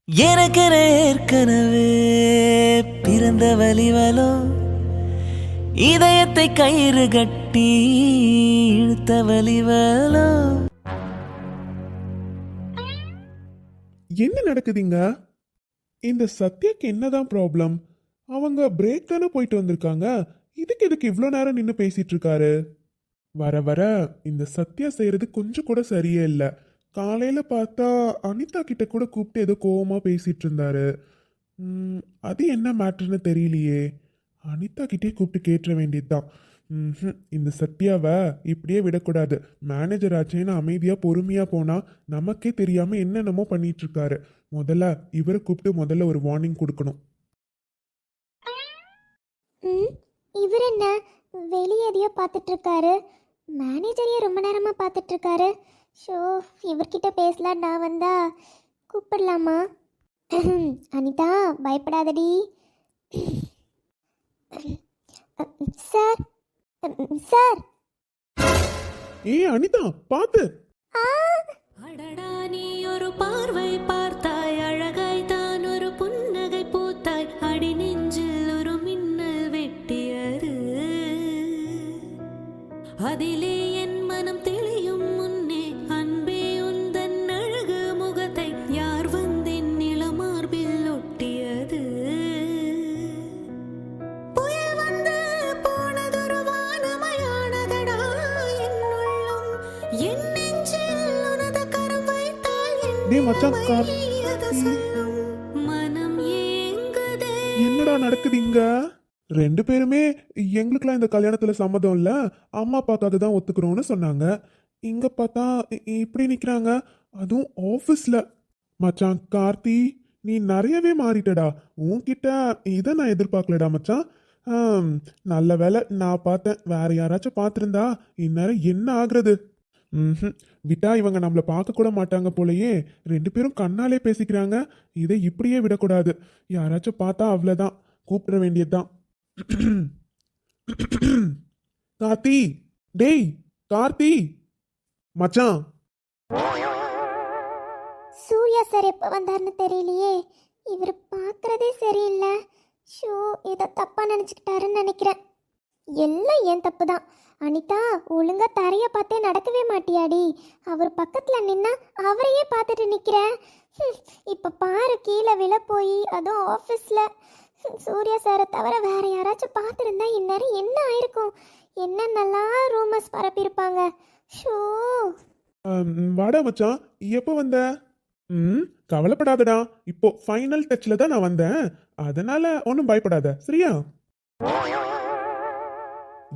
எனக்கென ஏற்கனவே பிறந்த வலிவலோ இதயத்தை கயிறு கட்டி இழுத்த வலிவலோ. என்ன நடக்குதுங்க? இந்த சத்யாக்கு என்னதான் ப்ராப்ளம்? அவங்க பிரேக் தானே போயிட்டு வந்திருக்காங்க. இதுக்கு இவ்வளோ நேரம் நின்று பேசிட்டு இருக்காரு? வர வர இந்த சத்யா செய்யறது கொஞ்சம் கூட சரியே இல்லை. காலையில பார்த்தா அனிதா கிட்ட கூட கூப்பிட்டு ஏதோ கோவமா பேசிட்டு இருந்தாரு. அது என்ன மேட்டர்னு தெரியலையே. அனிதா கிட்டே கூப்பிட்டு கேட்டுற வேண்டியதுதான். இந்த சத்யாவை இப்படியே விடக்கூடாது. மேனேஜர் ஆச்சேன்னு அமைதியா பொறுமையா போனா நமக்கே தெரியாம என்னென்னமோ பண்ணிட்டு இருக்காரு. முதல்ல இவரை கூப்பிட்டு முதல்ல ஒரு வார்னிங் கொடுக்கணும். இவர் என்ன வெளியே எதையோ பார்த்துட்டு இருக்காரு? மேனேஜரையே ரொம்ப நேரமா பார்த்துட்டு இருக்காரு. ஷோ, இவர்கிட்ட பேசலாம் நான் வந்தா கூப்பிடலாமா? அனிதா, பயப்படாதடி. Sir, sir. அனிதா பாத்து. அடடா, நீ ஒரு பார்வை பார்த்தாய், அழகாய் தான் ஒரு புன்னகை பூத்தாய், அடி நெஞ்சில் ஒரு மின்னல் வெட்டியது, அதிலே என் மனம் தெளியும் முன்னே அன்பே உந்தன் அழகு முகத்தை யார் வந்தென் நிலமார்பில் ஒட்டியது, புயல் வந்து போனதொரு வானமயானதடா என் உள்ளம், என் நெஞ்சில் உனது கரம் வைத்தால் என் மச்சான் மனம் ஏங்குதே. என்னடா நடக்குதுங்க? ரெண்டு பேருமே எங்களுக்குலாம் இந்த கல்யாணத்துல சம்மதம் இல்ல, அம்மா அப்பாக்காக தான் ஒத்துக்கிறோம்னு சொன்னாங்க. இங்க பார்த்தா இப்படி நிக்கிறாங்க, அதுவும் ஆபீஸ்ல. மச்சான் கார்த்தி, நீ நிறையவே மாறிட்டடா. உன்கிட்ட இதை நான் எதிர்பார்க்கலடா மச்சான். நல்ல வேலை நான் பார்த்தேன். வேற யாராச்சும் பார்த்துருந்தா இந்நேரம் என்ன ஆகுறது? விட்டா இவங்க நம்மள பார்க்க கூட மாட்டாங்க போலயே. ரெண்டு பேரும் கண்ணாலே பேசிக்கிறாங்க. இதை இப்படியே விடக்கூடாது. யாராச்சும் பார்த்தா அவ்வளவுதான், கூப்பிட வேண்டியதுதான். கார்த்தி, டேய் கார்த்தி மச்சான். சூர்யா சார் எப்போ வந்தார்னு தெரியலையே. இவர் பார்க்குறதே சரியில்லை. ஷோ, ஏதோ தப்பாக நினச்சிக்கிட்டாருன்னு நினைக்கிறேன். எல்லாம் என் தப்பு தான். அனிதா, ஒழுங்கா தரையை பார்த்தே நடக்கவே மாட்டியாடி? அவர் பக்கத்தில் நின்னா அவரையே பார்த்துட்டு நிற்கிறேன். இப்போ பாரு, கீழே விழ போய், அதுவும் ஆஃபீஸில். சூர்யா சாரை தவிர வேற யாராச்சும் பார்த்துருந்தா இந்நேரம் என்ன ஆயிருக்கும்? என்னென்னலாம் ரூமர்ஸ் பரப்பியிருப்பாங்க. ஷோ. வாடா மச்சான், எப்போ வந்த? கவலைப்படாதடா, இப்போ ஃபைனல் டச்ல தான் நான் வந்தேன். அதனால ஒன்றும் பயப்படாத, சரியா?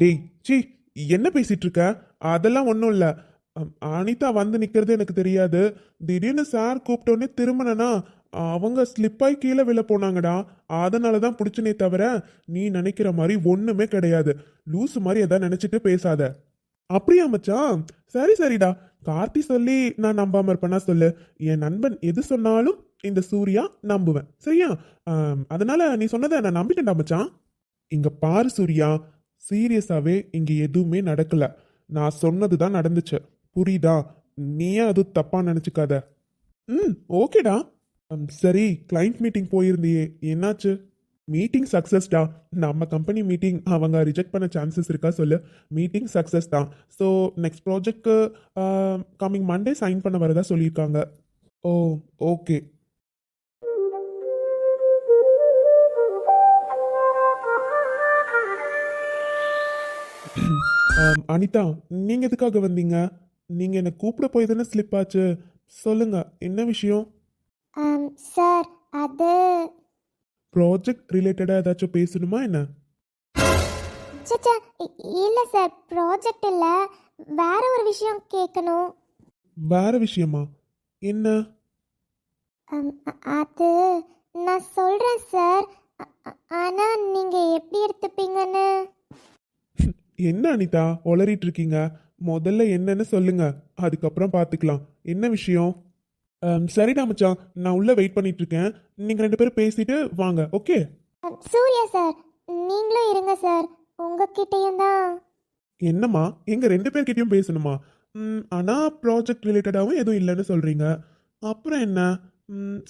டேய் சி, என்ன பேசிட்டு இருக்க? அதெல்லாம் ஒன்றும் இல்லை. அனிதா வந்து நிக்கிறது எனக்கு தெரியாது. திடீர்னு சார் கூப்பிட்டோன்னே திரும்பினா அவங்க ஸ்லிப்பாய் கீழே விழ போனாங்கடா. அதனால தான் பிடிச்சனே தவிர நீ நினைக்கிற மாதிரி ஒண்ணுமே கிடையாது. லூசு மாதிரி எதாவது நினைச்சிட்டு பேசாத. அப்படியா மச்சான்? சரி சரிடா. கார்த்தி சொல்லி நான் நம்பாம இருப்பேனா சொல்லு? என் நண்பன் எது சொன்னாலும் இந்த சூர்யா நம்புவேன், சரியா? அதனால நீ சொன்னதை நான் நம்பிட்டேன்டா மச்சான். இங்க பாரு சூர்யா, சீரியஸாவே இங்க எதுவுமே நடக்கல. நான் சொன்னதுதான் நடந்துச்சு, புரியுதா? நீயே அது தப்பா நினைச்சுக்காத. ஓகேடா. சரி, கிளைண்ட் மீட்டிங் போயிருந்தியே, என்னாச்சு? மீட்டிங் சக்ஸஸ்டா. நம்ம கம்பெனி மீட்டிங் அவங்க ரிஜெக்ட் பண்ண சான்சஸ் இருக்கா சொல்லு? மீட்டிங் சக்ஸஸ் தான். ஸோ நெக்ஸ்ட் ப்ராஜெக்ட்க்கு கம்மிங் மண்டே சைன் பண்ண வரதா சொல்லியிருக்காங்க. ஓ, ஓகே. அனிதா, நீங்க எதுக்காக வந்தீங்க? நீங்க என்ன கூப்பிட போய் தானே ஸ்லிப் ஆச்சு. சொல்லுங்க, என்ன விஷயம்? சார், அது ப்ராஜெக்ட் ரிலேட்டடா ஏதாச்சும் பேசணுமா என்ன? சச்சா, இல்லை சார், ப்ராஜெக்ட் இல்லை, வேற ஒரு விஷயம் கேட்கணும். வேற விஷயமா? என்ன? அது நான் சொல்கிறேன் சார், ஆனால் நீங்கள் எப்படி எடுத்துப்பீங்கன்னு. என்ன அனிதா உளறிட்டு இருக்கீங்க? முதல்ல என்னன்னு சொல்லுங்க, அதுக்கப்புறம் பார்த்துக்கலாம். என்ன விஷயம்? சரிடா மச்சான், நான் உள்ள வெயிட் பண்ணிட்டு இருக்கேன். நீங்க ரெண்டு பேரும் பேசிட்டு வாங்க, ஓகே? சூர்யா சார், நீங்களும் இருங்க சார், உங்ககிட்டயும் தான். என்னம்மா, எங்க ரெண்டு பேர்கிட்டயும் பேசணுமா? ஆனா ப்ராஜெக்ட் ரிலேட்டடாகவும் எதுவும் இல்லைன்னு சொல்றீங்க. அப்புறம் என்ன?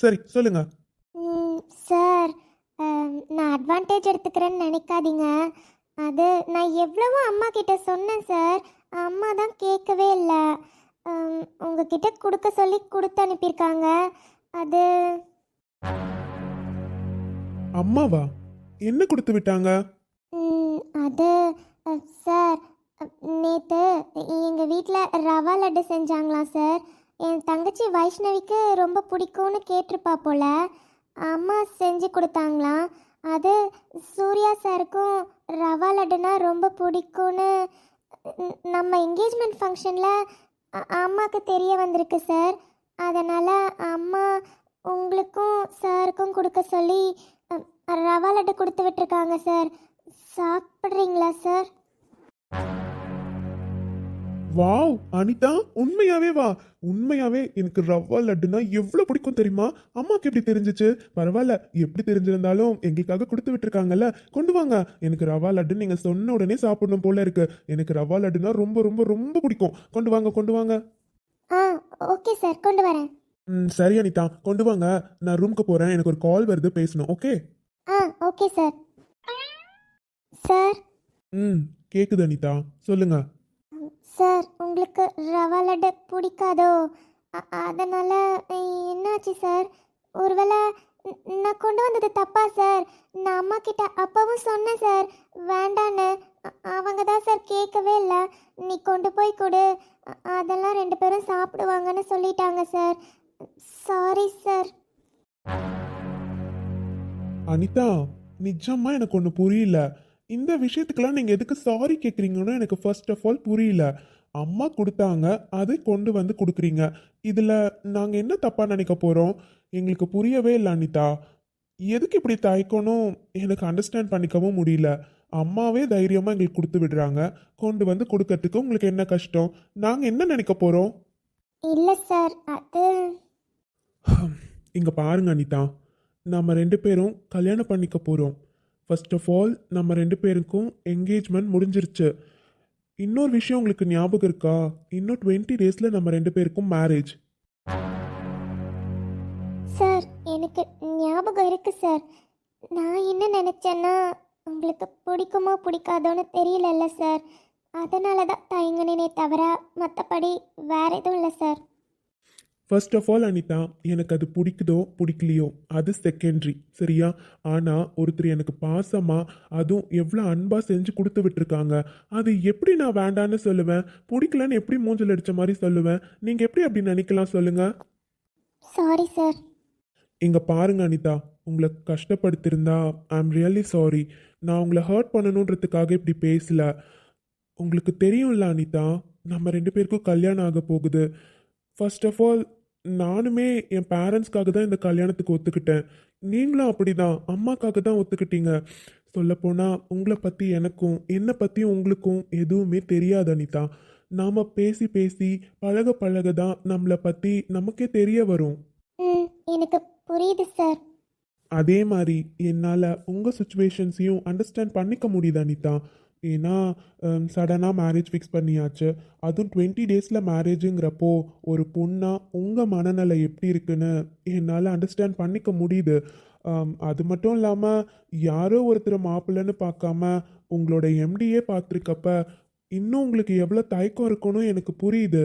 சரி சொல்லுங்க. சார், நான் அட்வான்டேஜ் எடுத்துக்கிறேன்னு நினைக்காதீங்க. அது நான் எவ்வளவோ அம்மா கிட்ட சொன்னேன் சார். அம்மா தான் கேட்கவே இல்லை. உங்ககிட்ட கொடுக்க சொல்லி கொடுத்து அனுப்பியிருக்காங்க. அது அம்மாவா? என்ன கொடுத்து விட்டாங்க? அது சார், நேற்று எங்கள் வீட்டில் ரவா லட்டு செஞ்சாங்களாம் சார். என் தங்கச்சி வைஷ்ணவிக்கு ரொம்ப பிடிக்கும்னு கேட்டிருப்பா போல. அம்மா செஞ்சு கொடுத்தாங்களாம். அது சூர்யா சாருக்கும் ரவா லட்டுனா ரொம்ப பிடிக்கும்னு நம்ம என்கேஜ்மெண்ட் ஃபங்க்ஷனில் அம்மாவுக்கு தெரிய வந்திருக்கு சார். அதனால் அம்மா உங்களுக்கும் சாருக்கும் கொடுக்க சொல்லி ரவா லட்டு கொடுத்து விட்டுருக்காங்க சார். சாப்பிட்றீங்களா சார்? வாவ் அனிதா, உண்மையாவே வா. உண்மையாவே எனக்கு ரவா லட்டுனா எவ்வளவு பிடிக்கும் தெரியுமா? அம்மாக்கு எப்படி தெரிஞ்சிச்சு? பரவாயில்ல, எப்படி தெரிஞ்சிருந்தாலும் எங்களுக்காக கொடுத்து விட்டுருக்காங்கல்ல. கொண்டு வாங்க. எனக்கு ரவா லட்டு நீங்க சொன்ன உடனே சாப்பிடணும் போல இருக்கு. எனக்கு ரவா லட்டுனா ரொம்ப ரொம்ப ரொம்ப பிடிக்கும். கொண்டு வாங்க, கொண்டு வாங்க. ஆ, ஓகே சார், கொண்டு வரேன். சரி அனிதா, கொண்டு வாங்க. நான் ரூமுக்கு போறேன். எனக்கு ஒரு கால் வருது, பேசணும். ஓகே? ஆ, ஓகே சார். சார், கேக்குது அனிதா, சொல்லுங்க. சார் உங்களுக்கு ரவா லட்டு பிடிக்காதோ? அதனால் என்னாச்சு சார்? ஒருவேளை நான் கொண்டு வந்தது தப்பா சார்? நான் அம்மா கிட்ட அப்பவும் சொன்னேன் சார், வேண்டான்னு. அவங்க தான் சார் கேட்கவே இல்லை. நீ கொண்டு போய் கொடு, அதெல்லாம் 2 பேரும் சாப்பிடுவாங்கன்னு சொல்லிட்டாங்க சார். Sorry sir. அனிதா, நிஜமா எனக்கு ஒன்று புரியல. இந்த விஷயத்துக்கெல்லாம் நீங்கள் எதுக்கு சாரி கேட்குறீங்கன்னு எனக்கு ஃபர்ஸ்ட் ஆஃப் ஆல் புரியல. அம்மா கொடுத்தாங்க, அதை கொண்டு வந்து கொடுக்குறீங்க. இதில் நாங்கள் என்ன தப்பாக நினைக்க போகிறோம்? எங்களுக்கு புரியவே இல்லை அனிதா. எதுக்கு இப்படி தயக்கணும் எனக்கு அண்டர்ஸ்டாண்ட் பண்ணிக்கவும் முடியல. அம்மாவே தைரியமாக எங்களுக்கு கொடுத்து விடுறாங்க. கொண்டு வந்து கொடுக்கறதுக்கு உங்களுக்கு என்ன கஷ்டம்? நாங்கள் என்ன நினைக்க போகிறோம்? இல்லை சார், அது இங்கே பாருங்க அனிதா, நம்ம 2 பேரும் கல்யாணம் பண்ணிக்க போகிறோம். ஃபர்ஸ்ட் ஆஃப் ஆல் நம்ம 2 பேருக்கும் என்கேஜ்மெண்ட் முடிஞ்சிருச்சு. இன்னொரு விஷயம் உங்களுக்கு ஞாபகம் இருக்கா? இன்னும் 20 டேஸில் நம்ம 2 பேருக்கும் மேரேஜ். சார், எனக்கு ஞாபகம் இருக்கு சார். நான் என்ன நினச்சேன்னா, உங்களுக்கு பிடிக்குமோ பிடிக்காதோன்னு தெரியலல்ல சார். அதனால தான் தயங்கினேனே தவிர மற்றபடி வேற எதுவும் இல்லை sir. First of all Anitha, எனக்கு அது பிடிக்குதோ பிடிக்கலையோ அது செகண்டரி, சரியா? ஆனால் ஒருத்தர் எனக்கு பாசமாக அதுவும் எவ்வளோ அன்பாக செஞ்சு கொடுத்து விட்டுருக்காங்க. அது எப்படி நான் வேண்டான்னு சொல்லுவேன்? பிடிக்கலன்னு எப்படி மூஞ்சில் அடித்த மாதிரி சொல்லுவேன்? நீங்கள் எப்படி அப்படி நினைக்கலாம் சொல்லுங்கள்? Sorry sir. இங்கே பாருங்க அனிதா, உங்களை கஷ்டப்படுத்திருந்தா ஐ எம் ரியலி சாரி. நான் உங்களை ஹர்ட் பண்ணணுன்றதுக்காக இப்படி பேசல. உங்களுக்கு தெரியும்ல அனிதா, நம்ம 2 பேருக்கும் கல்யாணம் ஆக போகுது. ஃபர்ஸ்ட் ஆஃப் ஆல் நானுமே என் பேரண்ட்ஸ்க்காக தான் இந்த கல்யாணத்துக்கு ஒத்துக்கிட்டேன். நீங்களும் அப்படிதான் அம்மாக்காக தான் ஒத்துக்கிட்டீங்க. சொல்லப்போனால் உங்களை பற்றி எனக்கும் என்னை பற்றியும் உங்களுக்கும் எதுவுமே தெரியாது அனிதா. நாம் பேசி பேசி பழக பழக தான் நம்மளை பற்றி நமக்கே தெரிய வரும். எனக்கு புரியுது சார். அதே மாதிரி என்னால் உங்கள் சுச்சுவேஷன்ஸையும் அண்டர்ஸ்டாண்ட் பண்ணிக்க முடியுது அனிதா. ஏன்னா சடனாக மேரேஜ் ஃபிக்ஸ் பண்ணியாச்சு. அதுவும் 20 டேஸில் மேரேஜுங்கிறப்போ ஒரு பொண்ணாக உங்கள் மனநிலை எப்படி இருக்குன்னு என்னால் அண்டர்ஸ்டாண்ட் பண்ணிக்க முடியுது. அது மட்டும் இல்லாமல் யாரோ ஒருத்தர் மாப்பிள்ளைன்னு பார்க்காம உங்களோட எம்டியே பார்த்துருக்கப்ப இன்னும் உங்களுக்கு எவ்வளோ தயக்கம் இருக்குன்னு எனக்கு புரியுது.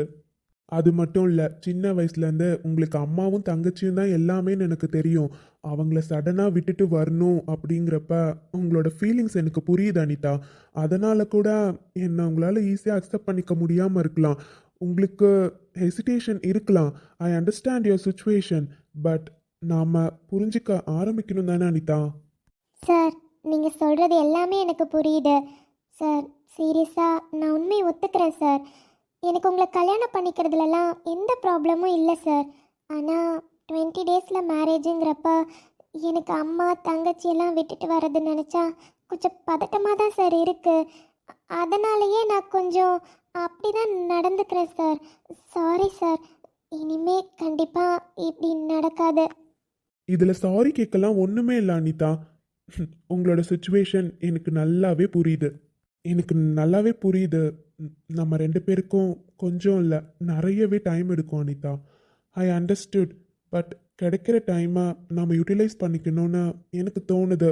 அது மட்டும் இல்லை, சின்ன வயசுலேருந்து உங்களுக்கு அம்மாவும் தங்கச்சியும் தான் எல்லாமேன்னு எனக்கு தெரியும். அவங்கள சடனாக விட்டுட்டு வரணும் அப்படிங்கிறப்ப உங்களோட ஃபீலிங்ஸ் எனக்கு புரியுது அனிதா. அதனால் கூட என்னை உங்களால் ஈஸியாக அக்செப்ட் பண்ணிக்க முடியாமல் இருக்கலாம். உங்களுக்கு ஹெசிடேஷன் இருக்கலாம். I understand your situation. But நாம் புரிஞ்சிக்க ஆரம்பிக்கணும் தானே அனிதா? சார், நீங்கள் சொல்கிறது எல்லாமே எனக்கு புரியுது சார். சீரியஸாக நான் உண்மையை ஒத்துக்கிறேன் சார். எனக்கு உங்களை கல்யாணம் பண்ணிக்கிறதுலலாம் எந்த ப்ராப்ளமும் இல்லை சார். ஆனால் 20 டேஸில் மேரேஜுங்கிறப்ப எனக்கு அம்மா தங்கச்சி எல்லாம் விட்டுட்டு வர்றது நினச்சா கொஞ்சம் பதட்டமாக தான் சார் இருக்குது. அதனாலேயே நான் கொஞ்சம் அப்படி தான் நடந்துக்கிறேன் சார். Sorry sir. இனிமே கண்டிப்பாக இப்படி நடக்காது. இதில் சாரி கேட்கலாம் ஒன்றுமே இல்லை அனிதா. உங்களோட சுச்சுவேஷன் எனக்கு நல்லாவே புரியுது. நம்ம 2 பேருக்கும் கொஞ்சம் இல்லை நிறையவே டைம் எடுக்கும் அனிதா. I understood. பட் கிடைக்கிற டைமை நம்ம யூட்டிலைஸ் பண்ணிக்கணும்னு எனக்கு தோணுது.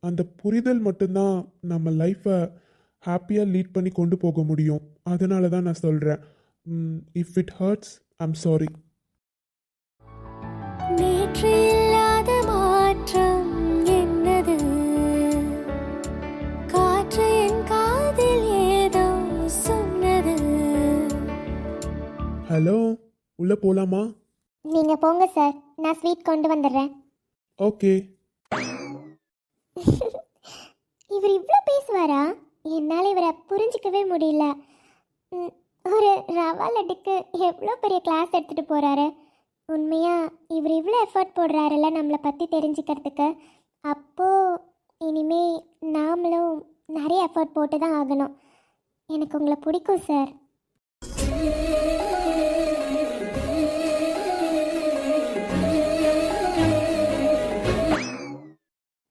அந்த புரிதல் மட்டும்தான் நம்ம லைஃப்பை ஹாப்பியாக லீட் பண்ணி கொண்டு போக முடியும். அதனால தான் நான் சொல்கிறேன். If it hurts I'm sorry. நேற்று இல்லாத மாற்றம் என்னது காற்று என் காதில் ஏதோ சொன்னது. ஹலோ, உள்ளே போகலாமா? நீங்கள் போங்க சார், நான் ஸ்வீட் கொண்டு வந்துடுறேன். ஓகே. இவர் இவ்வளோ பேசுவாரா? என்னால் இவரை புரிஞ்சிக்கவே முடியல. ஒரு ரவா லட்டுக்கு எவ்வளோ பெரிய கிளாஸ் எடுத்துகிட்டு போகிறாரு. உண்மையாக இவர் இவ்வளோ எஃபர்ட் போடுறாருல்ல நம்மளை பற்றி தெரிஞ்சுக்கிறதுக்கு. அப்போது இனிமே நாமளும் நிறைய எஃபர்ட் போட்டு தான் ஆகணும். எனக்கு உங்களை பிடிக்கும் சார்.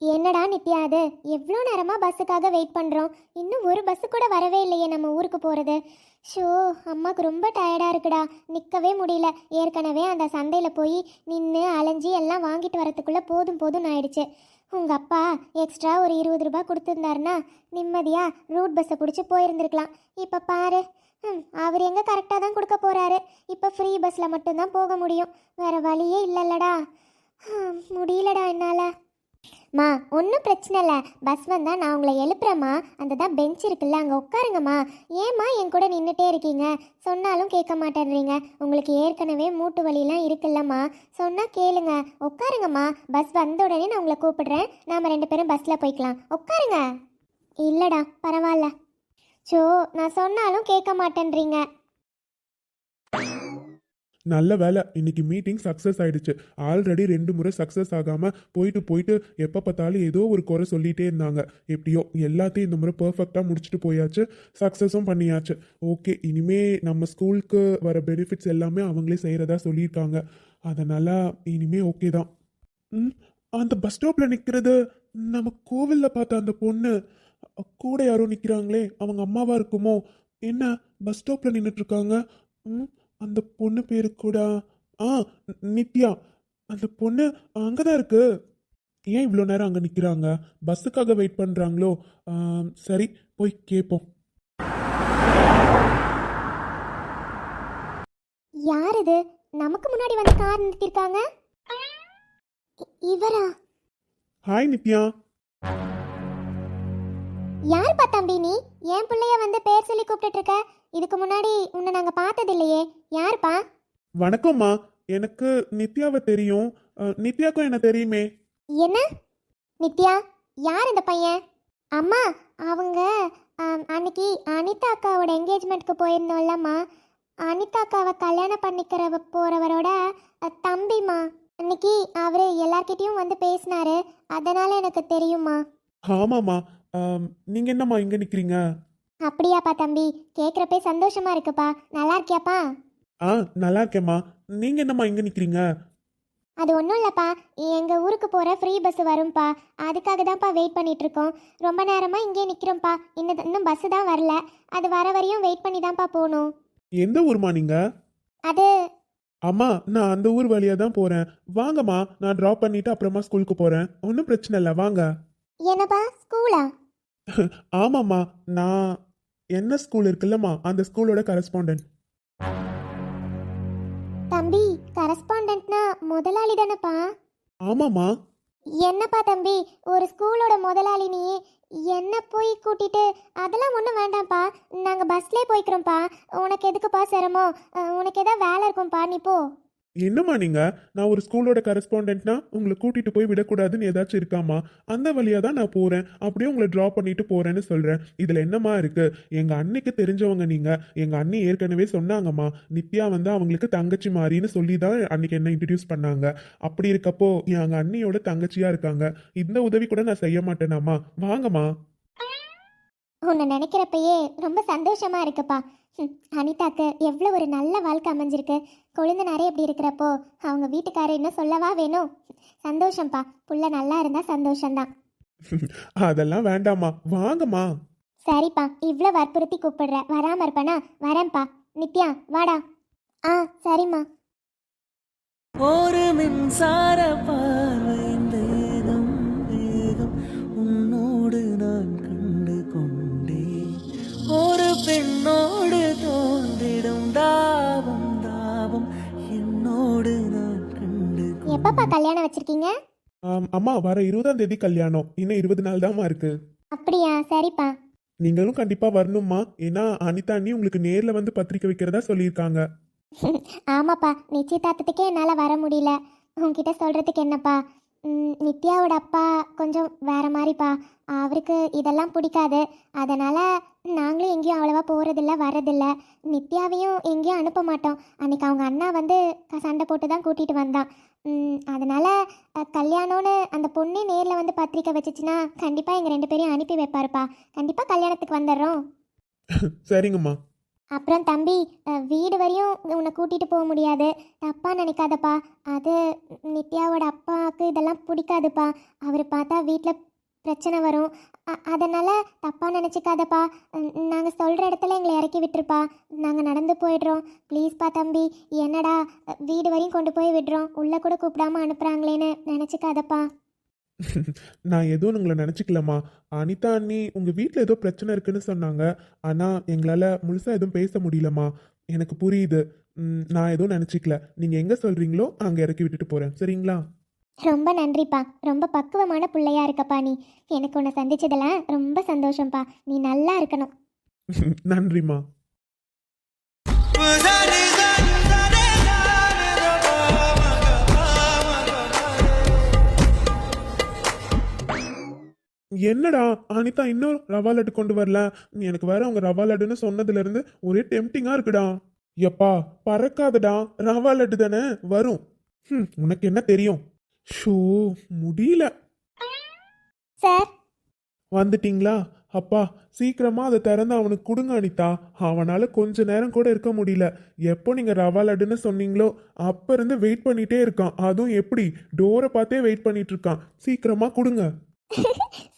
என்னடா நித்யா, அது எவ்வளோ நேரமாக பஸ்ஸுக்காக வெயிட் பண்ணுறோம். இன்னும் ஒரு பஸ்ஸு கூட வரவே இல்லையே நம்ம ஊருக்கு போகிறது. ஷோ, அம்மாவுக்கு ரொம்ப டயர்டாக இருக்குடா, நிற்கவே முடியல. ஏற்கனவே அந்த சந்தையில் போய் நின்று அலைஞ்சி எல்லாம் வாங்கிட்டு வரத்துக்குள்ளே போதும் போதும்னு ஆயிடுச்சு. உங்கள் அப்பா எக்ஸ்ட்ரா ஒரு 20 ரூபாய் கொடுத்துருந்தாருன்னா நிம்மதியாக ரூட் பஸ்ஸை பிடிச்சி போயிருந்துருக்கலாம். இப்போ பாரு, அவர் எங்கே கரெக்டாக தான் கொடுக்க போகிறாரு. இப்போ ஃப்ரீ பஸ்ஸில் மட்டும்தான் போக முடியும். வேறு வழியே இல்லைல்லடா. முடியலடா என்னால். மா, ஒன்றும் பிரச்சனை இல்லை, பஸ் வந்தால் நான் உங்களை எழுப்புறேம்மா. அந்த தான் பெஞ்ச் இருக்குல்ல, அங்கே உட்காருங்கம்மா. ஏம்மா என் கூட நின்றுட்டே இருக்கீங்க? சொன்னாலும் கேட்க மாட்டேன்றீங்க. உங்களுக்கு ஏற்கனவே மூட்டு வலிலாம் இருக்குல்லம்மா, சொன்னால் கேளுங்க. உட்காருங்கம்மா, பஸ் வந்த உடனே நான் உங்களை கூப்பிடுறேன். நாம் 2 பேரும் பஸ்ஸில் போய்க்கலாம். உட்காருங்க. இல்லைடா, பரவாயில்ல. ஸோ நான் சொன்னாலும் கேட்க மாட்டேன்றீங்க. நல்ல வேலை, இன்னைக்கு மீட்டிங் சக்ஸஸ் ஆயிடுச்சு. ஆல்ரெடி 2 முறை சக்ஸஸ் ஆகாமல் போயிட்டு எப்போ பார்த்தாலும் ஏதோ ஒரு குறை சொல்லிகிட்டே இருந்தாங்க. எப்படியோ எல்லாத்தையும் இந்த முறை பர்ஃபெக்டாக முடிச்சுட்டு போயாச்சு, சக்ஸஸும் பண்ணியாச்சு. ஓகே, இனிமே நம்ம ஸ்கூலுக்கு வர பெனிஃபிட்ஸ் எல்லாமே அவங்களே செய்கிறதா சொல்லியிருக்காங்க. அதனால் இனிமே ஓகே தான். அந்த பஸ் ஸ்டாப்பில் நிற்கிறது நம்ம கோவிலில் பார்த்த அந்த பொண்ணு கூட யாரோ நிற்கிறாங்களே, அவங்க அம்மாவா இருக்குமோ? என்ன பஸ் ஸ்டாப்பில் நின்றுட்டுருக்காங்க? அந்த பொண்ணு பேரு கூட நித்யா. அந்த பொண்ணு அங்கே தான் இருக்கு. ஏன் இவ்வளோ நேரம் அங்கே நிற்கிறாங்க? பஸ்ஸுக்காக வெயிட் பண்ணுறாங்களோ? சரி, போய் கேட்போம். யார் இது? நமக்கு முன்னாடி வந்து கார் நிறுத்திருக்காங்க. இவரா? ஹாய் நித்யா. யாருப்பா தம்பி நீ? என் பிள்ளைய வந்து பேர் சொல்லி கூப்பிட்டு இருக்க. இதுக்கு முன்னாடி உன்னை நாங்க பார்த்தது இல்லையே. யாருப்பா? வணக்கம்மா, எனக்கு நித்யாவை தெரியும். நித்யாக்கும் என்ன தெரியுமே. என்ன நித்யா? யார் இந்த பையன்? அம்மா, அவங்க அன்னைக்கு அனிதா அக்காவோட என்கேஜ்மெண்ட்க்கு போயிருந்தோம்லம்மா. அனிதா அக்காவை கல்யாணம் பண்ணிக்கிற போறவரோட தம்பிம்மா. அன்னைக்கு அவரு எல்லார்கிட்டயும் வந்து பேசினாரு, அதனால எனக்கு தெரியுமா. ஆமாம்மா. நீங்கள் என்னம்மா இங்கே நிற்கிறீங்க? அப்படியாப்பா தம்பி, கேட்குறப்பே சந்தோஷமா இருக்குப்பா. நல்லா இருக்கியாப்பா? நல்லா இருக்கேம்மா. நீங்கள் என்னம்மா இங்கே நிற்கிறீங்க? அது ஒன்றும் இல்லைப்பா, எங்கள் ஊருக்கு போகிற ஃப்ரீ பஸ் வரும்ப்பா, அதுக்காக தான்ப்பா வெயிட் பண்ணிட்டு இருக்கோம். ரொம்ப நேரமாக இங்கே நிற்கிறோம்ப்பா. இன்னும் பஸ்ஸு தான் வரல. அது வர வரையும் வெயிட் பண்ணி தான்ப்பா போகணும். எந்த ஊர்மா நீங்கள்? அது அம்மா, நான் அந்த ஊர் வழியாக தான் போகிறேன். வாங்கம்மா, நான் ட்ராப் பண்ணிவிட்டு அப்புறமா ஸ்கூலுக்கு போகிறேன். ஒன்றும் பிரச்சனை இல்லை, வாங்க. என்னப்பா, ஸ்கூலா? ஆமாம்மா, நான் என்ன ஸ்கூல் இருக்குல்லம்மா, அந்த ஸ்கூலோட கரஸ்பாண்டன்ட். தம்பி, கரஸ்பாண்டன்ட்னா முதலாளி தானேப்பா? ஆமாம்மா. என்னப்பா தம்பி, ஒரு ஸ்கூலோட முதலாளி நீ என்ன போய் கூட்டிட்டு? அதெல்லாம் ஒன்றும் வேண்டாம்ப்பா, நாங்கள் பஸ்லேயே போய்க்கிறோம்ப்பா. உனக்கு எதுக்குப்பா சிரமம்? உனக்கு எதாவது வேலை இருக்கும்ப்பா, நீ போ. என்னம்மா நீங்கள், நான் ஒரு ஸ்கூலோட கரஸ்பாண்டன்ட்னா உங்களை கூட்டிகிட்டு போய் விடக்கூடாதுன்னு ஏதாச்சும் இருக்காம்மா? அந்த வழியாக தான் நான் போகிறேன். அப்படியே உங்களை ட்ராப் பண்ணிட்டு போகிறேன்னு சொல்கிறேன். இதில் என்னம்மா இருக்குது? எங்கள் அண்ணிக்கு தெரிஞ்சவங்க நீங்கள். எங்கள் அண்ணி ஏற்கனவே சொன்னாங்கம்மா, நித்யா வந்து அவங்களுக்கு தங்கச்சி மாதிரின்னு சொல்லி தான் அன்னைக்கு என்ன இன்ட்ரடியூஸ் பண்ணாங்க. அப்படி இருக்கப்போ எங்கள் அண்ணியோட தங்கச்சியாக இருக்காங்க. இந்த உதவி கூட நான் செய்ய மாட்டேனாம்மா. வாங்கம்மா. உன்னை நினைக்கிறப்பயே ரொம்ப சந்தோஷமா இருக்குப்பா. அனிதாக்கு எவ்வளோ ஒரு நல்ல வாழ்க்கை அமைஞ்சிருக்கு. கொழுந்தனாரே எப்படி இருக்கிறப்போ அவங்க வீட்டுக்காரர் இன்னும் சொல்லவா வேணும்? சந்தோஷம்ப்பா, புள்ள நல்லா இருந்தா சந்தோஷம்தான். அதெல்லாம் வேண்டாம்மா, வாங்கம்மா. சரிப்பா, இவ்வளோ வற்புறுத்தி கூப்பிடுற, வராம இருப்பேனா? வரேன்ப்பா. நித்யா வாடா. சரிம்மா. ஒரு மின்சார பார்வையின் வேகம் வேகம் உன்னோடு நான் கண்டு கொண்டேன். ஒரு பெண்ணோடு தோன்றிடும் தாபம் தாபம் என்னோடு நான் கண்டு எப்பப்பா கல்யாணம் வச்சிருக்கீங்க? அம்மா வர 20ஆம் தேதி கல்யாணம், இன்னும் 20 நாள் தாம்மா இருக்கு. அப்படியா, சரிப்பா. நீங்களும் கண்டிப்பா வரணும்மா. ஏன்னா அனிதா அண்ணி உங்களுக்கு நேர்ல வந்து பத்திரிக்கை வைக்கிறதா சொல்லியிருக்காங்க. ஆமாப்பா, நிச்சயதார்த்தத்துக்கே என்னால் வர முடியல. உன்கிட்ட சொல்கிறதுக்கு என்னப்பா, நித்யாவோட அப்பா கொஞ்சம் வேற மாதிரிப்பா. அவருக்கு இதெல்லாம் பிடிக்காது. அதனால் நாங்களும் எங்கேயும் அவ்வளோவா போகிறதில்ல வரதில்ல. நித்யாவையும் எங்கேயும் அனுப்ப மாட்டோம். அன்றைக்கி அவங்க அண்ணா வந்து சண்டை போட்டு தான் கூட்டிகிட்டு வந்தான். அதனால் கல்யாணம்னு அந்த பொண்ணே நேரில் வந்து பத்திரிக்கை வச்சுச்சுன்னா கண்டிப்பாக எங்கள் 2 பேரையும் அனுப்பி வைப்பாருப்பா. கண்டிப்பாக கல்யாணத்துக்கு வந்துடுறோம். சரிங்கம்மா. அப்புறம் தம்பி, வீடு வரையும் உன்னை கூட்டிகிட்டு போக முடியாது, தப்பாக நினைக்காதப்பா. அது நித்யாவோட அப்பாவுக்கு இதெல்லாம் பிடிக்காதுப்பா. அவர் பார்த்தா வீட்டில் பிரச்சனை வரும். அதனால் தப்பாக நினச்சிக்காதப்பா. நாங்கள் சொல்கிற இடத்துல எங்களை இறக்கி விட்டுருப்பா. நாங்கள் நடந்து போயிடுறோம். ப்ளீஸ்ப்பா தம்பி. என்னடா வீடு வரையும் கொண்டு போய் விடுறோம், உள்ளே கூட கூப்பிடாம அனுப்புகிறாங்களேன்னு நினச்சிக்காதப்பா. நான் எதுவும் உங்களை நினச்சிக்கலம்மா. அனிதா அண்ணி உங்கள் வீட்டில் ஏதோ பிரச்சனை இருக்குன்னு சொன்னாங்க. ஆனால் எங்களால் முழுசாக எதுவும் பேச முடியலம்மா. எனக்கு புரியுது. நான் எதுவும் நினச்சிக்கல. நீங்கள் எங்கே சொல்கிறீங்களோ அங்கே இறக்கி விட்டுட்டு போகிறேன். சரிங்களா? ரொம்ப நன்றிப்பா. ரொம்ப பக்குவமான பிள்ளையா இருக்கப்பா நீ. எனக்கு உன்னை சந்திச்சதெல்லாம் ரொம்ப சந்தோஷம்ப்பா. நீ நல்லா இருக்கணும். நன்றிம்மா. என்னடா அனிதா இன்னும் ரவா லட்டு கொண்டு வரல? நீ எனக்கு வேற அவங்க ரவா லட்டுன்னு சொன்னதுல இருந்து ஒரே டெம்டிங்கா இருக்குடா. எப்பா பறக்காதடா, ரவா லட்டு தானே வரும். உனக்கு என்ன தெரியும்? ஷோ முடியல. சார் வந்துட்டீங்களா? அப்பா சீக்கிரமா அதை திறந்து அவனுக்கு கொடுங்க அனிதா. அவனால கொஞ்ச நேரம் கூட இருக்க முடியல. எப்போ நீங்க ரவா லட்டுன்னு சொன்னீங்களோ அப்ப இருந்து வெயிட் பண்ணிட்டே இருக்கான். அதுவும் எப்படி டோரை பார்த்தே வெயிட் பண்ணிட்டு இருக்கான். சீக்கிரமா கொடுங்க.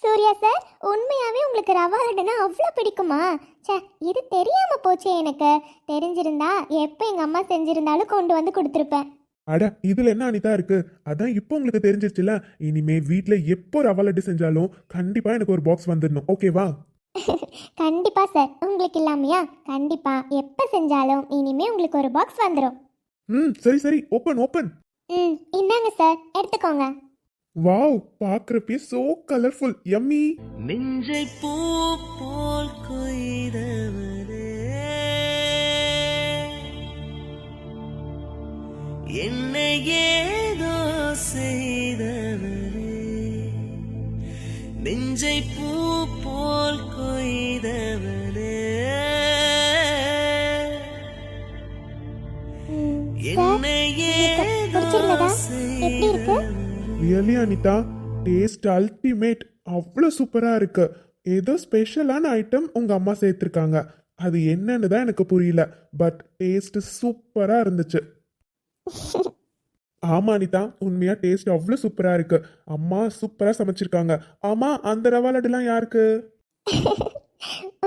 சூர்யா சார், உண்மையாவே உங்களுக்கு ரவா லட்டுனா அவ்வளோ பிடிக்குமா? சே, இது தெரியாம போச்சே எனக்கு. தெரிஞ்சிருந்தா எப்போ எங்கள் அம்மா செஞ்சிருந்தாலும் கொண்டு வந்து கொடுத்துருப்பேன். அட இதுல என்ன அனிதா இருக்கு? அதான் இப்போ உங்களுக்கு தெரிஞ்சிருச்சுல. இனிமே வீட்ல எப்போ ரவா லட்டு செஞ்சாலும் கண்டிப்பா எனக்கு ஒரு பாக்ஸ் வந்துடணும். ஓகேவா? கண்டிப்பா சார். உங்களுக்கு இல்லாமையா? கண்டிப்பா எப்போ செஞ்சாலும் இனிமே உங்களுக்கு ஒரு பாக்ஸ் வந்துடும். சரி சரி, ஓப்பன் ஓப்பன். இந்தாங்க சார், எடுத்துக்கோங்க. வாவ், பார்க்கறப்பே சோ கலர்ஃபுல். யம்மி. நெஞ்சை பூ போல் கொய்தவரே, என்னை ஏதோ செய்தவரே, நெஞ்சை பூ போல் கொய்தவரே, என்னை ஏதோ எப்படி இருக்கு? Really Anitha, taste ultimate. அவ்வளோ சூப்பரா இருக்கு. ஏதோ ஸ்பெஷலான ஐட்டம் உங்க அம்மா சேர்த்திருக்காங்க. அது என்னன்னு தான் எனக்கு புரியல. பட் டேஸ்ட் சூப்பரா இருந்துச்சு. ஆமா அனிதா, உண்மையா டேஸ்ட் அவ்வளோ சூப்பரா இருக்கு. அம்மா சூப்பரா சமைச்சிருக்காங்க. ஆமா, அந்த ரவா லட்டுலாம் யாருக்கு?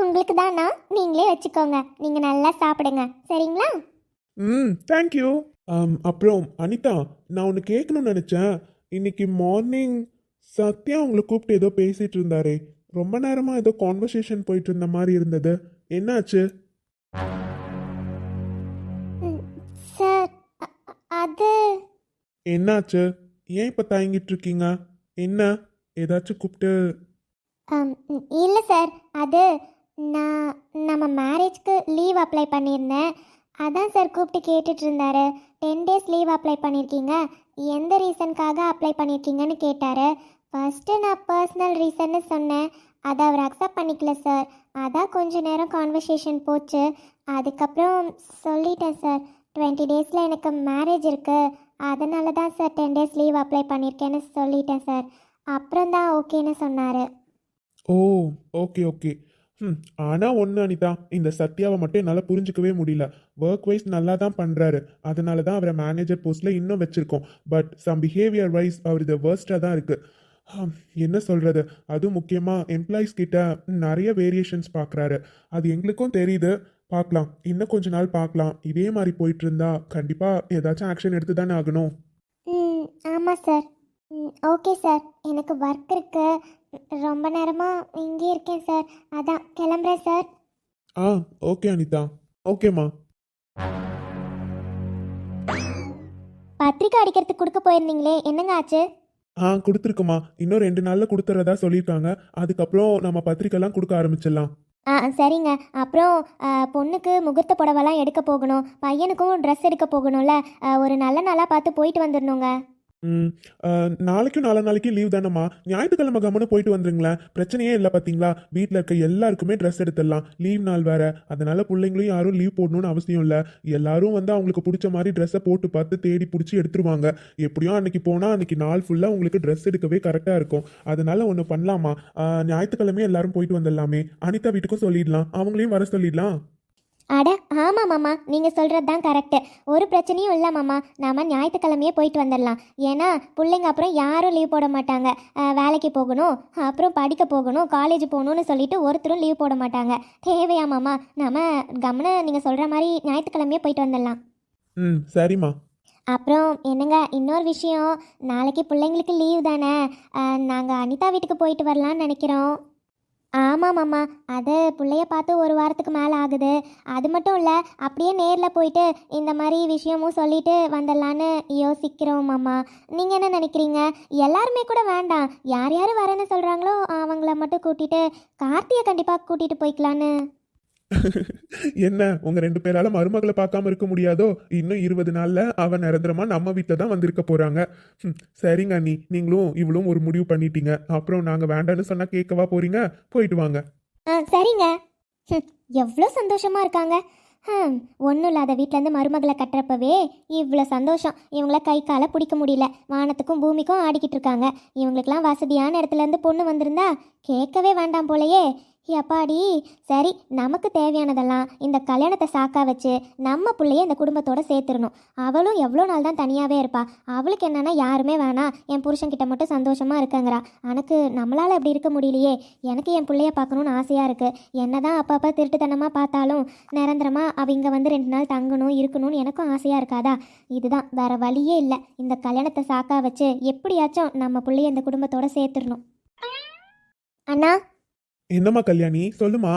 உங்களுக்கு தானா? நீங்களே வச்சுக்கோங்க. நீங்க நல்லா சாப்பிடுங்க, சரிங்களா? தேங்க்யூ. அப்புறம் அனிதா, நான் ஒன்று கேட்கணும்னு நினச்சேன். இன்னைக்கு மார்னிங் சத்யா உங்களை கூப்பிட்டு ஏதோ பேசிட்டு இருந்தாரே, ரொம்ப நேரமா ஏதோ கான்வர்சேஷன் போயிட்டு இருந்த மாதிரி இருந்தது. என்னாச்சு? சார், அது என்னாச்சு? ஏன் இப்போ தயங்கிட்டு இருக்கீங்க? என்ன ஏதாச்சும் கூப்பிட்டு? இல்லை சார், அது நான் நம்ம மேரேஜ்க்கு லீவ் அப்ளை பண்ணியிருந்தேன். அதான் சார் கூப்பிட்டு கேட்டுட்டு இருந்தாரு. 10 days லீவ் அப்ளை பண்ணியிருக்கீங்க, எந்த ரீசனுக்காக அப்ளை பண்ணியிருக்கீங்கன்னு கேட்டார். ஃபஸ்ட்டு நான் பர்சனல் ரீசன்னு சொன்னேன். அதை அவர் அக்செப்ட் பண்ணிக்கல சார். அதான் கொஞ்ச நேரம் கான்வர்சேஷன் போச்சு. அதுக்கப்புறம் சொல்லிட்டேன் சார், 20 daysல எனக்கு மேரேஜ் இருக்குது, அதனால தான் சார் 10 days லீவ் அப்ளை பண்ணியிருக்கேன்னு சொல்லிட்டேன் சார். அப்புறம் தான் ஓகேன்னு சொன்னார். ஓ ஓகே ஓகே. ஆனால் ஒன்று அனிதா, இந்த சத்யாவை மட்டும் என்னால் புரிஞ்சிக்கவே முடியல. ஒர்க் வைஸ் நல்லா தான் பண்ணுறாரு, அதனால தான் அவரை மேனேஜர் போஸ்ட்டில் இன்னும் வச்சுருக்கோம். பட் சம் பிஹேவியர் வைஸ் அவர் இது வேர்ஸ்ட்டாக தான் இருக்குது. என்ன சொல்கிறது, அதுவும் முக்கியமாக எம்ப்ளாயீஸ் கிட்ட நிறைய வேரியேஷன்ஸ் பார்க்குறாரு. அது எங்களுக்கும் தெரியுது. பார்க்கலாம், இன்னும் கொஞ்ச நாள் பார்க்கலாம். இதே மாதிரி போயிட்டு இருந்தா கண்டிப்பா ஏதாச்சும் ஆக்ஷன் எடுத்து தானே ஆகணும். ம் ஆமாம் சார். ஓகே சார், எனக்கு ஒர்க் இருக்கு. ரொம்ப நேரமாக இங்கே இருக்கேன் சார், அதான் கிளம்புறேன் சார். ஆ ஓகே அனிதா. ஓகேம்மா. பத்திரிக்கை அடிக்கிறதுக்கு கொடுக்க போயிருந்தீங்களே, என்னங்க ஆச்சு? கொடுத்துருக்குமா. இன்னும் 2 நாள்ல கொடுத்துறதா சொல்லியிருக்காங்க. அதுக்கப்புறம் நம்ம பத்திரிக்கைலாம் கொடுக்க ஆரம்பிச்சிடலாம். சரிங்க. அப்புறம் பொண்ணுக்கு முகூர்த்த புடவைலாம் எடுக்க போகணும், பையனுக்கும் ட்ரெஸ் எடுக்க போகணும்ல. ஒரு நல்ல நாளாக பார்த்து போயிட்டு வந்துடணுங்க. ம் நாளைக்கும் நாளைக்கும் லீவ் தானம்மா. ஞாயிற்றுக்கிழமை கம்முன்னு போயிட்டு வந்துருங்களேன். பிரச்சனையே இல்லை பார்த்தீங்களா. வீட்டில் இருக்க எல்லாருக்குமே ட்ரெஸ் எடுத்துடலாம். லீவ் நாள் வேற, அதனால பிள்ளைங்களும் யாரும் லீவ் போடணும்னு அவசியம் இல்லை. எல்லாரும் வந்து அவங்களுக்கு பிடிச்ச மாதிரி ட்ரெஸ்ஸை போட்டு பார்த்து தேடி பிடிச்சி எடுத்துருவாங்க. எப்படியும் அன்னைக்கு போனால் அன்னைக்கு நாள் ஃபுல்லாக உங்களுக்கு ட்ரெஸ் எடுக்கவே கரெக்டாக இருக்கும். அதனால ஒன்று பண்ணலாமா, ஞாயிற்றுக்கிழமையே எல்லாரும் போயிட்டு வந்துடலாமே. அனிதா வீட்டுக்கும் சொல்லிடலாம், அவங்களையும் வர சொல்லிடலாம். அட ஆமாம் மாமா, நீங்கள் சொல்கிறது தான் கரெக்டு. ஒரு பிரச்சனையும் இல்லை மாமா, நாம் ஞாயிற்றுக்கிழமையே போயிட்டு வந்துடலாம். ஏன்னா பிள்ளைங்க அப்புறம் யாரும் லீவ் போட மாட்டாங்க. வேலைக்கு போகணும், அப்புறம் படிக்க போகணும், காலேஜ் போகணும்னு சொல்லிட்டு ஒருத்தரும் லீவ் போட மாட்டாங்க. தேவையா மாமா? நாம் கம்முன்னு நீங்கள் சொல்கிற மாதிரி ஞாயிற்றுக்கிழமையே போயிட்டு வந்துடலாம். சரிம்மா. அப்புறம் என்னங்க, இன்னொரு விஷயம், நாளைக்கு பிள்ளைங்களுக்கு லீவ் தானே, நாங்கள் அனிதா வீட்டுக்கு போயிட்டு வரலான்னு நினைக்கிறோம். ஆமாம் மாமா, அது பிள்ளைய பார்த்து ஒரு வாரத்துக்கு மேலே ஆகுது. அது மட்டும் இல்லை, அப்படியே நேரில் போயிட்டு இந்த மாதிரி விஷயமும் சொல்லிட்டு வந்துடலான்னு யோசிக்கிறோம் மாமா. நீங்கள் என்ன நினைக்கிறீங்க? எல்லாருமே கூட வேண்டாம், யார் யார் வரேன்னு சொல்கிறாங்களோ அவங்கள மட்டும் கூட்டிகிட்டு கார்த்தியை கண்டிப்பாக கூட்டிகிட்டு போய்க்கலான்னு. என்ன உங்க 2 பேரால மருமகளை பார்க்காம இருக்க முடியாதோ? இன்னும் 20 நாள்ல அவ நிரந்தரமா நம்ம வீட்டில் தான் வந்திருக்க போறாங்க. சரிங்க அண்ணி, நீங்களும் இவளும் ஒரு முடிவு பண்ணிட்டீங்க. அப்புறம் நாங்க வேண்டான்னு சொன்னா கேட்கவா போறீங்க? போயிட்டு வாங்க. சரிங்க. எவ்வளோ சந்தோஷமா இருக்காங்க. ஒன்றும் இல்லாத வீட்டிலேருந்து மருமகளை கட்டுறப்பவே இவ்வளோ சந்தோஷம். இவங்கள கை காலை பிடிக்க முடியல, வானத்துக்கும் பூமிக்கும் ஆடிக்கிட்டு இருக்காங்க. இவங்களுக்கெல்லாம் வசதியான இடத்துலேருந்து பொண்ணு வந்திருந்தா கேட்கவே வேண்டாம் போலையே. அப்பாடி. சரி, நமக்கு தேவையானதெல்லாம் இந்த கல்யாணத்தை சாக்கா வச்சு நம்ம பிள்ளைய இந்த குடும்பத்தோடு சேர்த்துடணும். அவளும் எவ்வளோ நாள் தான் தனியாகவே இருப்பா. அவளுக்கு என்னன்னா யாருமே வேணாம், என் புருஷன்கிட்ட மட்டும் சந்தோஷமாக இருக்கங்கிறா. எனக்கு நம்மளால் அப்படி இருக்க முடியலையே. எனக்கு என் பிள்ளைய பார்க்கணுன்னு ஆசையாக இருக்குது. என்ன தான் அப்பப்போ திருட்டுத்தனமாக பார்த்தாலும் நிரந்தரமாக அவள் இங்கே வந்து 2 நாள் தங்கணும் இருக்கணும்னு எனக்கும் ஆசையாக இருக்காதா? இதுதான், வேறு வழியே இல்லை. இந்த கல்யாணத்தை சாக்கா வச்சு எப்படியாச்சும் நம்ம பிள்ளைய இந்த குடும்பத்தோடு சேர்த்துடணும். அண்ணா. என்னம்மா கல்யாணி, சொல்லுமா.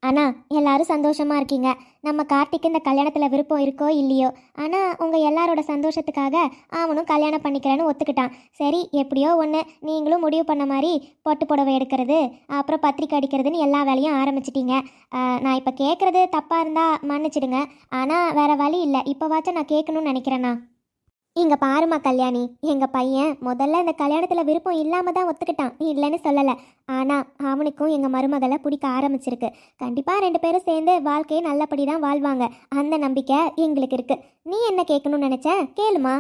அண்ணா, எல்லாரும் சந்தோஷமா இருக்கீங்க. நம்ம கார்த்திக்கு இந்த கல்யாணத்தில் விருப்பம் இருக்கோ இல்லையோ, ஆனால் உங்கள் எல்லாரோட சந்தோஷத்துக்காக அவனும் கல்யாணம் பண்ணிக்கிறேன்னு ஒத்துக்கிட்டான். சரி, எப்படியோ ஒன்று, நீங்களும் முடிவு பண்ண மாதிரி பொட்டு புடவை எடுக்கிறது, அப்புறம் பத்திரிக்கை அடிக்கிறதுன்னு எல்லா வேலையும் ஆரம்பிச்சிட்டிங்க. நான் இப்போ கேட்குறது தப்பாக இருந்தால் மன்னிச்சிடுங்க. ஆனால் வேறு வழி இல்லை, இப்போவாச்சும் நான் கேட்கணும்னு நினைக்கிறேண்ணா. இங்கே பாருமா கல்யாணி, எங்கள் பையன் முதல்ல இந்த கல்யாணத்தில் விருப்பம் இல்லாமல் தான் ஒத்துக்கிட்டான், இல்லைன்னு சொல்லலை. ஆனால் அவனுக்கும் எங்கள் மருமகளை பிடிக்க ஆரம்பிச்சிருக்கு. கண்டிப்பாக 2 பேரும் சேர்ந்து வாழ்க்கையை நல்லபடி தான் வாழ்வாங்க. அந்த நம்பிக்கை எங்களுக்கு இருக்குது. நீ என்ன கேட்கணும்னு நினச்ச கேளுமா.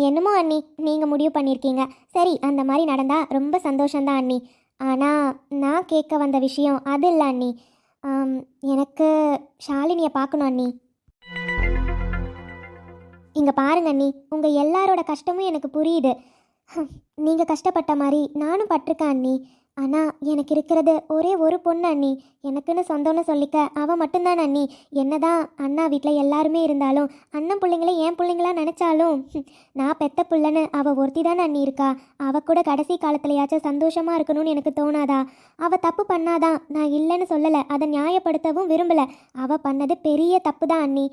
என்னமோ அண்ணி, நீங்கள் முடிவு பண்ணியிருக்கீங்க. சரி, அந்த மாதிரி நடந்தால் ரொம்ப சந்தோஷந்தான் அண்ணி. ஆனால் நான் கேட்க வந்த விஷயம் அது இல்லை அண்ணி. எனக்கு ஷாலினியை பார்க்கணும் அண்ணி. இங்கே பாருங்க அண்ணி, உங்கள் எல்லாரோட கஷ்டமும் எனக்கு புரியுது. நீங்கள் கஷ்டப்பட்ட மாதிரி நானும் பட்டிருக்கேன் அண்ணி. ஆனால் எனக்கு இருக்கிறது ஒரே ஒரு பொண்ணு அண்ணி. எனக்குன்னு சொந்தம்னு சொல்லிக்க அவள் மட்டும்தான் அண்ணி. என்னதான் அண்ணா வீட்டில் எல்லாருமே இருந்தாலும் அண்ணன் பிள்ளைங்களே என் பிள்ளைங்களா நினச்சாலும் நான் பெத்த பிள்ளைன்னு அவள் ஒருத்தி தானே அண்ணி இருக்கா. அவள் கூட கடைசி காலத்துலையாச்சும் சந்தோஷமாக இருக்கணும்னு எனக்கு தோணாதா? அவள் தப்பு பண்ணாதான், நான் இல்லைன்னு சொல்லலை, அதை நியாயப்படுத்தவும் விரும்பலை. அவள் பண்ணது பெரிய தப்பு தான் அண்ணி.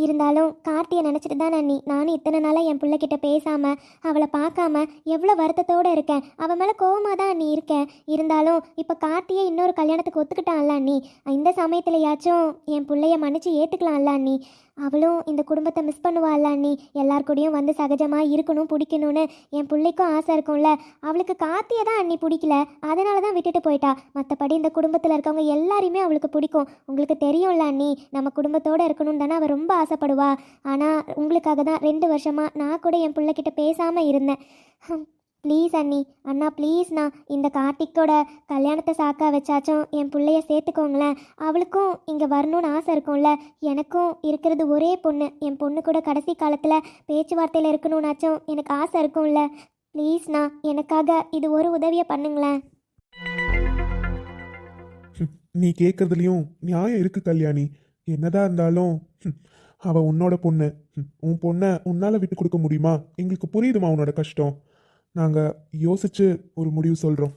இருந்தாலும் கார்த்தியை நினச்சிட்டு தான் அண்ணி நானும் இத்தனை நாளாக என் பிள்ளைகிட்ட பேசாமல் அவளை பார்க்காம எவ்வளோ வருத்தத்தோடு இருக்கேன். அவள் மேலே கோவமாக தான் அண்ணி இருக்கேன். இருந்தாலும் இப்போ கார்த்தியை இன்னொரு கல்யாணத்துக்கு ஒத்துக்கிட்டான்ல அண்ணி, இந்த சமயத்துலையாச்சும் என் பிள்ளைய மன்னிச்சு ஏற்றுக்கலாம்ல அண்ணி. அவளும் இந்த குடும்பத்தை மிஸ் பண்ணுவாள்ல அண்ணி. எல்லாருக்கூடையும் வந்து சகஜமாக இருக்கணும், பிடிக்கணும்னு என் பிள்ளைக்கும் ஆசை இருக்கும்ல. அவளுக்கு கார்த்தியை தான் அண்ணி பிடிக்கல, அதனால தான் விட்டுட்டு போயிட்டா. மற்றபடி இந்த குடும்பத்தில் இருக்கவங்க எல்லாரையுமே அவளுக்கு பிடிக்கும். உங்களுக்கு தெரியும்ல அண்ணி, நம்ம குடும்பத்தோடு இருக்கணும்னு தானே அவள் ரொம்ப ஆசைப்படுவா. ஆனால் உங்களுக்காக தான் 2 வருஷமாக நான் கூட என் பிள்ளைகிட்ட பேசாமல் இருந்தேன். ப்ளீஸ் அண்ணி, அண்ணா ப்ளீஸ்ண்ணா, இந்த கார்த்திக்கோட கல்யாணத்தை சாக்கா வச்சாச்சும் என் பிள்ளைய சேர்த்துக்கோங்களேன். அவளுக்கும் இங்கே வரணும்னு ஆசை இருக்கும்ல. எனக்கும் இருக்கிறது ஒரே பொண்ணு. என் பொண்ணு கூட கடைசி காலத்தில் பேச்சுவார்த்தையில் இருக்கணும்னாச்சும் எனக்கு ஆசை இருக்கும்ல. ப்ளீஸ்ண்ணா, எனக்காக இது ஒரு உதவியை பண்ணுங்களேன். நீ கேட்கறதுலயும் நியாயம் இருக்கு கல்யாணி. என்னதான் இருந்தாலும் அவ உன்னோட பொண்ணு. உன் பொண்ணை உன்னால விட்டு கொடுக்க முடியுமா? எங்களுக்கு புரியுதுமா உன்னோட கஷ்டம். நாங்க யோசிச்சு ஒரு முடிவு சொல்றோம்.